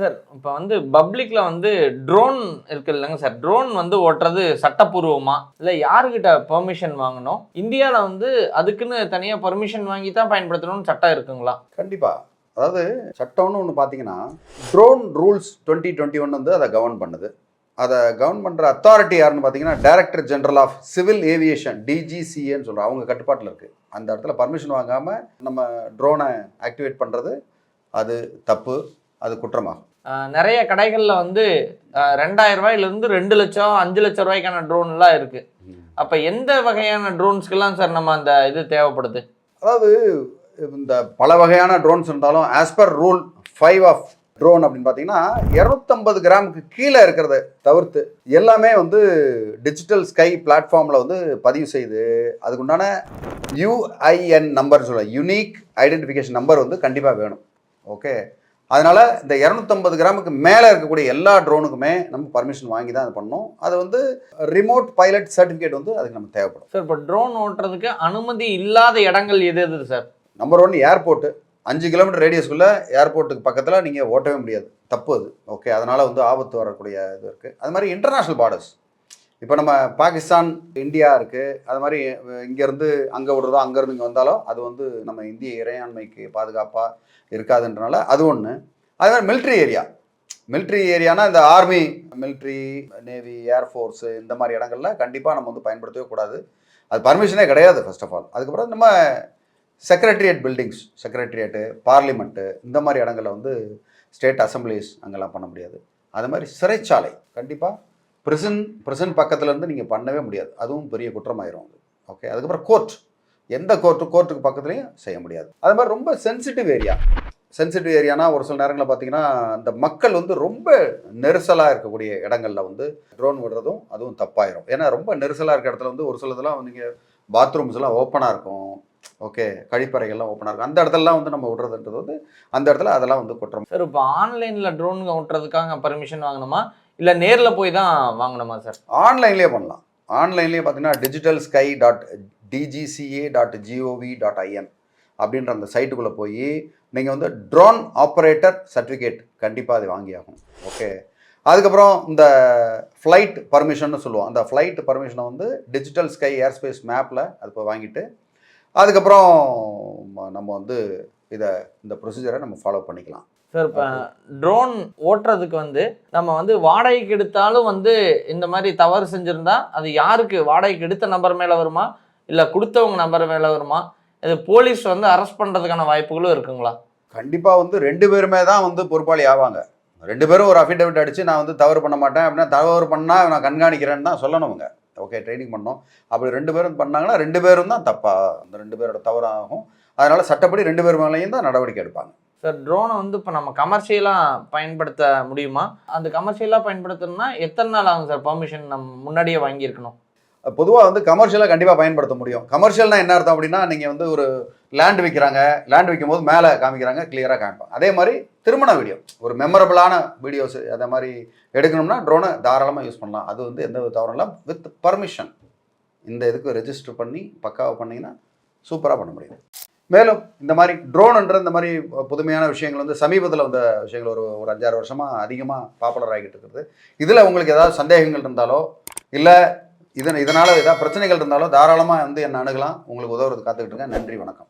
Sir இப்போ வந்து பப்ளிக்ல வந்து ட்ரோன் இருக்கு இல்லைங்க சார், ட்ரோன் வந்து ஓட்டுறது சட்டப்பூர்வமா இல்லை யாருக்கிட்ட பெர்மிஷன் வாங்கணும்? இந்தியாவில் வந்து அதுக்குன்னு தனியாக பெர்மிஷன் வாங்கி தான் பயன்படுத்தணும்னு சட்டம் இருக்குங்களா? கண்டிப்பா. அதாவது சட்டம்னு ஒன்று பார்த்தீங்கன்னா, ட்ரோன் ரூல்ஸ் 2021 வந்து அதை கவர்ன் பண்ணுது. அதை கவர்ன் பண்ணுற அத்தாரிட்டி யாருன்னு பார்த்தீங்கன்னா, director general of civil aviation டிஜிசிஏன்னு சொல்கிறோம். அவங்க கட்டுப்பாட்டில் இருக்குது. அந்த இடத்துல பர்மிஷன் வாங்காமல் நம்ம ட்ரோனை ஆக்டிவேட் பண்ணுறது அது தப்பு, அது குற்றமாகும். நிறைய கடைகளில் வந்து 2000 ரூபாயிலிருந்து 2 லட்சம் 5 லட்சம் ரூபாய்க்கான ட்ரோன்லாம் இருக்குது. அப்போ எந்த வகையான ட்ரோன்ஸ்க்கெல்லாம் சார் நம்ம அந்த இது தேவைப்படுது? அதாவது இந்த பல வகையான ட்ரோன்ஸ் இருந்தாலும் as per rule 5 of drone அப்படின்னு பார்த்தீங்கன்னா 250 கிராமுக்கு கீழே இருக்கிறத தவிர்த்து எல்லாமே வந்து டிஜிட்டல் ஸ்கை பிளாட்ஃபார்மில் வந்து பதிவு செய்து அதுக்குண்டான யூஐஎன் நம்பர் சொல்லுவாங்க, யூனிக் ஐடென்டிஃபிகேஷன் நம்பர் வந்து கண்டிப்பாக வேணும். ஓகே, அதனால் இந்த 250 கிராமுக்கு மேலே இருக்கக்கூடிய எல்லா ட்ரோனுக்குமே நம்ம பர்மிஷன் வாங்கி தான் அது பண்ணணும். அது வந்து ரிமோட் பைலட் சர்டிஃபிகேட் வந்து அதுக்கு நம்ம தேவைப்படும். சார் இப்போ ட்ரோன் ஓட்டுறதுக்கு அனுமதி இல்லாத இடங்கள் எது எது சார்? Number 1 airport. 5 கிலோமீட்டர் ரேடியஸ்க்குள்ளே ஏர்போர்ட்டுக்கு பக்கத்தில் நீங்கள் ஓட்டவே முடியாது, தப்பு அது. ஓகே, அதனால் வந்து ஆபத்து வரக்கூடிய இது இருக்குது. அது மாதிரி இன்டர்நேஷ்னல் பார்டர்ஸ், இப்போ நம்ம பாகிஸ்தான் இந்தியா இருக்குது, அது மாதிரி இங்கேருந்து அங்கே விடுறதோ அங்கேருந்து இங்கே வந்தாலும் அது வந்து நம்ம இந்திய இறையாண்மைக்கு பாதுகாப்பாக இருக்காதுன்றனால அது ஒன்று. அது மாதிரி மிலிட்ரி ஏரியானா இந்த ஆர்மி, மிலிட்ரி, நேவி, ஏர்ஃபோர்ஸு இந்த மாதிரி இடங்களில் கண்டிப்பாக நம்ம வந்து பயன்படுத்தவே கூடாது. அது பர்மிஷனே கிடையாது ஃபர்ஸ்ட் ஆஃப் ஆல். அதுக்கப்புறம் நம்ம செக்ரட்டரியேட் பில்டிங்ஸ், செக்ரட்டரியேட்டு, பார்லிமெண்ட்டு இந்த மாதிரி இடங்களில் வந்து ஸ்டேட் அசம்பிளிஸ் அங்கெல்லாம் பண்ண முடியாது. அது மாதிரி சிறைச்சாலை கண்டிப்பாக ப்ரிசன் பக்கத்துலேருந்து நீங்கள் பண்ணவே முடியாது, அதுவும் பெரிய குற்றமாயிரும் அது. ஓகே, அதுக்கப்புறம் கோர்ட், எந்த கோர்ட்டுக்கு பக்கத்துலையும் செய்ய முடியாது. அது மாதிரி ரொம்ப சென்சிட்டிவ் ஏரியானா ஒரு சில நேரங்களில் பார்த்தீங்கன்னா அந்த மக்கள் வந்து ரொம்ப நெரிசலாக இருக்கக்கூடிய இடங்களில் வந்து ட்ரோன் விடுறதும் அதுவும் தப்பாயிரும். ஏன்னா ரொம்ப நெரிசலாக இருக்க இடத்துல வந்து ஒரு சிலதெல்லாம் நீங்கள் பாத்ரூம்ஸ்லாம் ஓப்பனாக இருக்கும், ஓகே, கழிப்பறைகள்லாம் ஓப்பனாக இருக்கும், அந்த இடத்துலலாம் வந்து நம்ம விடுறதுன்றது வந்து அந்த இடத்துல அதெல்லாம் வந்து குற்றம். சார் இப்போ ஆன்லைனில் ட்ரோன் விட்டுறதுக்காக பர்மிஷன் வாங்கணுமா இல்லை நேரில் போய் தான் வாங்கணுமா சார்? ஆன்லைன்லேயே பண்ணலாம். ஆன்லைன்லேயே பார்த்தீங்கன்னா digitalsky.dgca.gov.in அப்படின்ற அந்த சைட்டுக்குள்ளே போய் நீங்கள் வந்து ட்ரோன் ஆப்ரேட்டர் சர்டிஃபிகேட் கண்டிப்பாக அது வாங்கி ஆகும். ஓகே, அதுக்கப்புறம் இந்த ஃப்ளைட் பர்மிஷன்னு சொல்லுவோம், அந்த ஃப்ளைட் பர்மிஷனை வந்து டிஜிட்டல் ஸ்கை ஏர்ஸ்பேஸ் மேப்பில் அது போய் வாங்கிட்டு அதுக்கப்புறம் நம்ம வந்து இந்த ப்ரொசீஜரை நம்ம ஃபாலோ பண்ணிக்கலாம். சார் இப்போ ட்ரோன் ஓட்டுறதுக்கு வந்து நம்ம வந்து வாடகைக்கு எடுத்தாலும் வந்து இந்த மாதிரி தவறு செஞ்சுருந்தா அது யாருக்கு, வாடகைக்கு எடுத்த நபர் மேலே வருமா இல்லை கொடுத்தவங்க நபர் மேலே வருமா? இது போலீஸ் வந்து அரெஸ்ட் பண்ணுறதுக்கான வாய்ப்புகளும் இருக்குங்களா? கண்டிப்பாக வந்து 2 பேருமே தான் வந்து பொறுப்பாளி ஆவாங்க. 2 பேரும் ஒரு அஃபிடவிட் அடித்து நான் வந்து தவறு பண்ண மாட்டேன் அப்படின்னா, தவறு பண்ணால் நான் கண்காணிக்கிறேன்னு தான் சொல்லணுங்க. ஓகே, ட்ரைனிங் பண்ணோம். அப்படி 2 பேரும் பண்ணாங்கன்னா 2 பேரும் தான் தப்பா, அந்த 2 பேரோட தவறாகும். அதனால் சட்டப்படி 2 பேர் மேலேயும் தான் நடவடிக்கை எடுப்பாங்க. சார் ட்ரோனை வந்து இப்போ நம்ம கமர்ஷியலாக பயன்படுத்த முடியுமா? அந்த கமர்ஷியலாக பயன்படுத்தணும்னா எத்தனை நாள் ஆகும் சார்? பர்மிஷன் நம்ம முன்னாடியே வாங்கியிருக்கணும். பொதுவாக வந்து கமர்ஷியலாக கண்டிப்பாக பயன்படுத்த முடியும். கமர்ஷியல்னா என்ன அர்த்தம் அப்படின்னா, நீங்கள் வந்து ஒரு லேண்ட் விற்கிறாங்க, லேண்ட் விற்கும் போது மேலே காமிக்கிறாங்க, கிளியராக காமிப்பாங்க. அதே மாதிரி திருமண வீடியோ, ஒரு மெமரபிளான வீடியோஸ் அதை மாதிரி எடுக்கணும்னா ட்ரோனை தாராளமாக யூஸ் பண்ணலாம். அது வந்து எந்த தவறும் இல்லை, வித் பர்மிஷன். இந்த இதுக்கு ரெஜிஸ்டர் பண்ணி பக்காவாக பண்ணிங்கன்னா சூப்பராக பண்ண முடியும். மேலும் இந்த மாதிரி ட்ரோன்ன்ற இந்த மாதிரி புதுமையான விஷயங்கள் வந்து சமீபத்தில் வந்த விஷயங்கள் ஒரு 5-6 வருஷமாக அதிகமாக பாப்புலர் ஆகிட்டு இருக்கிறது. இதில் உங்களுக்கு ஏதாவது சந்தேகங்கள் இருந்தாலோ இல்லை இதனால் ஏதாவது பிரச்சனைகள் இருந்தாலோ தாராளமாக வந்து என்னை அணுகலாம். உங்களுக்கு உதவுறது காத்துக்கிட்டு இருக்கேன். நன்றி, வணக்கம்.